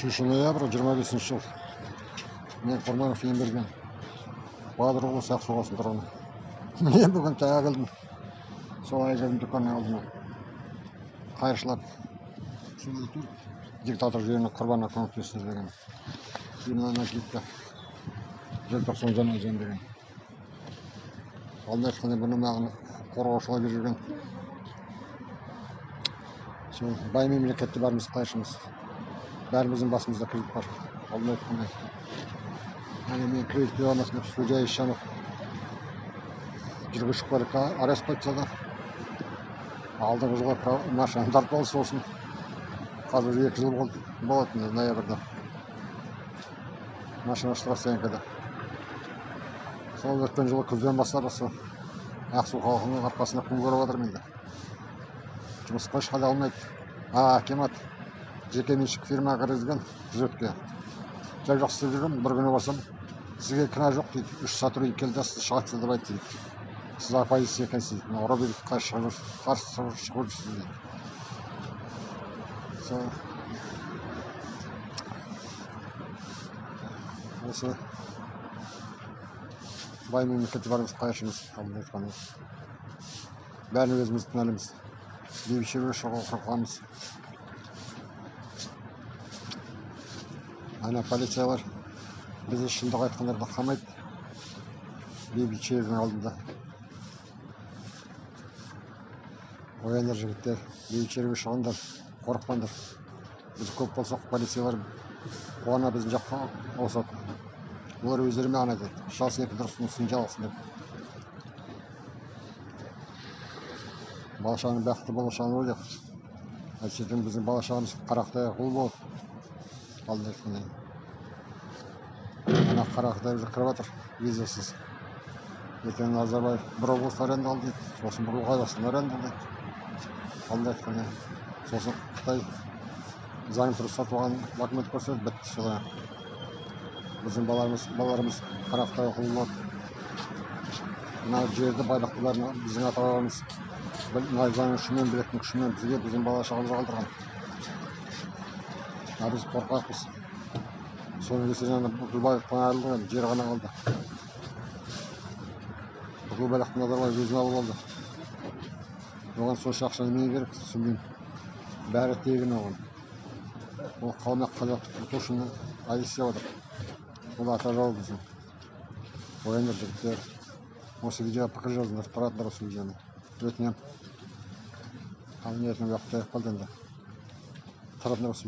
3 ноябрь 25 жыл. Мен Құрманов Емберген. Бадыр облысы Ақсуғасын тұрғыны. Мен бүгін таяқ келдім. Сол Айжанның дүканның алдына. Қайыршылап. Диктатор жеріне құрбанына көмектесті деген. Именно кетті. Желтоқсан жаңа жан деген. Алда айтқанда бұны маған қорғаушылар жүрген. Сол бай мемлекетте бәріміз қайшымыз. Бәріміздің басымызда кредит бар. Алда айтқанда. Әне мен кредит бере алмасын деп судья Ишанов жүргізуші куәлікке арест қойып тастады. Алдыңғы жылға машинаны тартып алды сосын. Қазір 2 жыл болады ноябрьда. Машина штрафстоянкада. Сол өткен жылы күзден бастап осы Ақсу халқының арқасында күн көріп жатырмын енді. Жұмысқа шыға алмайды. Акимат жекеменшік фирма кіргізген күзетке. Жай жақсы істеп жүрмін, бір күні барсам, сізге кінә жоқ дейді. 3 сотрудник келді, сіз шығасыз деп айтты дейді. Сіз оппозиция екенсіз дейді. Ұры билік қарсы шығып жүрсіз дейді. Осы бай мемлекетте барымыз қайшымыз қалды айтқаны. Бәрін өзіміз кінәліміз. Бейбітшілікке шығуға қорқамыз. Ана полициялар бізді шындық айтқандарды қамайды. Бейбітшіліктің алдында. Ояндар жігіттер, бейбітшілікке шығыңдар, қорықпаңдар. Біз көп болсақ, полициялар қуана біздің жаққа ауысады. Олар өздері маған айтады. Шал сенікі дұрыс жұмысын жалғасын деп. Бала-шағаның бақытты болашағын ойлайық. Әйтседен біздің бала-шағамыз қарақтай ұл болады. Алды айтқандай. Ана қарақтай кіріп жатыр, визасыз. Ертең Назарбаев бір облыс аренда алды дейді. Сосын бір Қазақстан аренда алды дейді. Алды айтқандай. Сосын Қытай заң тұрып сатып алған документ көрсетеді, бітті солай. Біздің балаларымыз қарақтай ұл болады. Мына жерді байлықты бәрін біздің ата-бабамыз заңның күшімен, білектің күшімен бізге біздің бала-шағамызға қалдырған. Біз қорқақпыз. Соның кесірінен Бүкілбайлықтан айырылған жер ғана қалды. Бүкілбайлықты Назарбаев өзіне алып алды. Оған сонша ақша неме керек, түсінбеймін. Бәрі тегін оған. Ол қалмақ қазақты құрту үшін ай істеп отыр. Ол ата жауы біздің. Ояндар жігіттер. Осы видеоға пікір жазыңдар, таратыңдар осы видеоны. Өтінемін. Ал ниетім уақытта қалды енді. Таратыңдар осы видеоны.